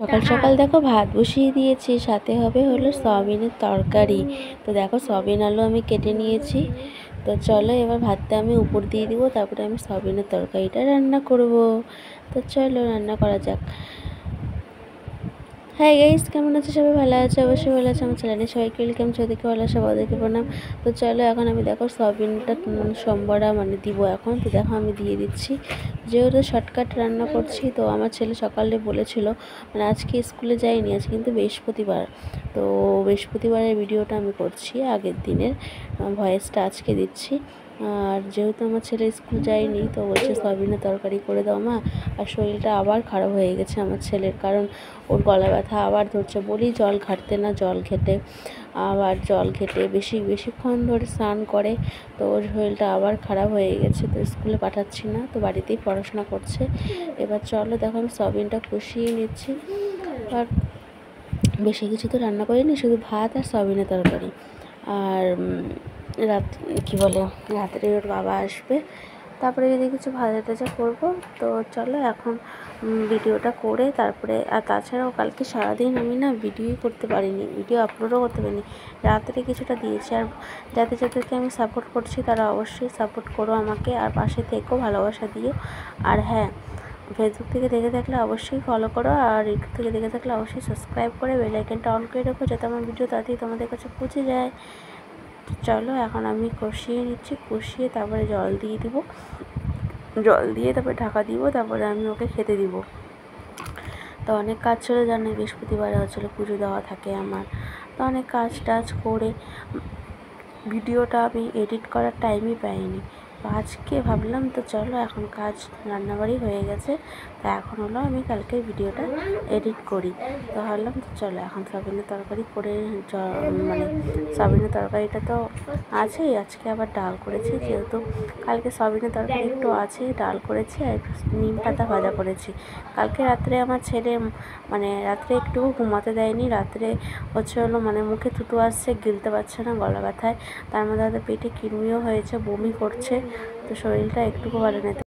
সকাল সকাল দেখো ভাত বসিয়ে দিয়েছি, সাথে হবে হলো সয়াবিনের তরকারি। তো দেখো সয়াবিন আলু আমি কেটে নিয়েছি। তো চলো এবার ভাতটা আমি উপর দিয়ে দিব, তারপরে আমি সয়াবিনের তরকারিটা রান্না করব। তো চলো রান্না করা যাক। হ্যাঁ গাইস, কেমন আছে সবাই? ভালো আছে? অবশ্যই ভালো আছে। আমার চ্যানেলে সবাইকে ওয়েলকাম। যাদেরকে ভালো আছে ওদেরকে প্রণাম। তো চলো এখন আমি দেখো সয়াবিনটা সম্বরা দিব এখন। তো দেখো আমি দিয়ে দিচ্ছি, যেহেতু শর্টকাট রান্না করছি। তো আমার ছেলে সকালে বলেছিল, মানে আজকে স্কুলে যায়নি, আজকে কিন্তু বৃহস্পতিবার। তো বৃহস্পতিবারের ভিডিওটা আমি করছি, আগের দিনের ভয়েসটা আজকে দিচ্ছি। আর যেহেতু আমার ছেলে স্কুল যায়নি, তো বলছে সয়াবিনের তরকারি করে দাও মা। আর শরীরটা আবার খারাপ হয়ে গেছে আমার ছেলের, কারণ ওর গলা ব্যথা আবার ধরছে। বলি জল ঘাটতে না, জল ঘেটে আবার জল ঘেটে বেশিক্ষণ ধরে স্নান করে। তো ওর শরীরটা আবার খারাপ হয়ে গেছে। তো স্কুলে পাঠাচ্ছি না, তো বাড়িতেই পড়াশোনা করছে। এবার চলো দেখো আমি সয়াবিনটা কষিয়ে নিচ্ছি। আর বেশি কিছু তো রান্না করিনি, শুধু ভাত আর সয়াবিনের তরকারি। আর রাত কী বলে, রাত্রে ওর বাবা আসবে, তারপরে যদি কিছু ভাজা টাজা করবো। তো চলো এখন ভিডিওটা করে তারপরে। আর তাছাড়াও কালকে সারাদিন আমি না ভিডিওই করতে পারিনি, ভিডিও আপলোডও করতে পারিনি। রাত্রে কিছুটা দিয়েছি। আর যাদেরকে আমি সাপোর্ট করছি তারা অবশ্যই সাপোর্ট করো আমাকে, আর পাশে থেকেও ভালোবাসা দিও। আর হ্যাঁ, ফেসবুক থেকে দেখে থাকলে অবশ্যই ফলো করো, আর ইউটিউব থেকে দেখে থাকলে অবশ্যই সাবস্ক্রাইব করে বেল আইকনটা অন করে রাখো, যাতে আমার ভিডিও তাড়াতাড়ি তোমাদের কাছে পৌঁছে যায়। চলো এখন আমি কষিয়ে নিচ্ছি, কষিয়ে তারপরে জল দিয়ে দিব, জল দিয়ে তারপরে ঢাকা দিব, তারপরে আমি ওকে খেতে দিব। তো অনেক কাজ ছিল, জানি বৃহস্পতিবারে হচ্ছিলো পুজো দেওয়া থাকে আমার। তো অনেক কাজ টাজ করে ভিডিওটা আমি এডিট করার টাইমই পাইনি। তো আজকে ভাবলাম তো চলো এখন কাজ রান্নাবাড়ি হয়ে গেছে, তা এখন হলো আমি কালকের ভিডিওটা এডিট করি। তো ভাবলাম তো চলো এখন সয়াবিনের তরকারি করে, মানে সয়াবিনের তরকারিটা তো আছেই, আজকে আবার ডাল করেছি, যেহেতু কালকে সয়াবিনের তরকারি একটু আছে, ডাল করেছি আর নিম পাতা ভাজা করেছি। কালকে রাত্রে আমার ছেলে মানে রাত্রে একটু ঘুমাতে দেয়নি, রাত্রে হচ্ছে হলো মানে মুখে থুতু আসছে, গিলতে পারছে না গলা ব্যথায়, তার মধ্যে হয়তো পেটে কৃমিও হয়েছে, বমি করছে। তো শরীরটা একটুকু ভালো নেই।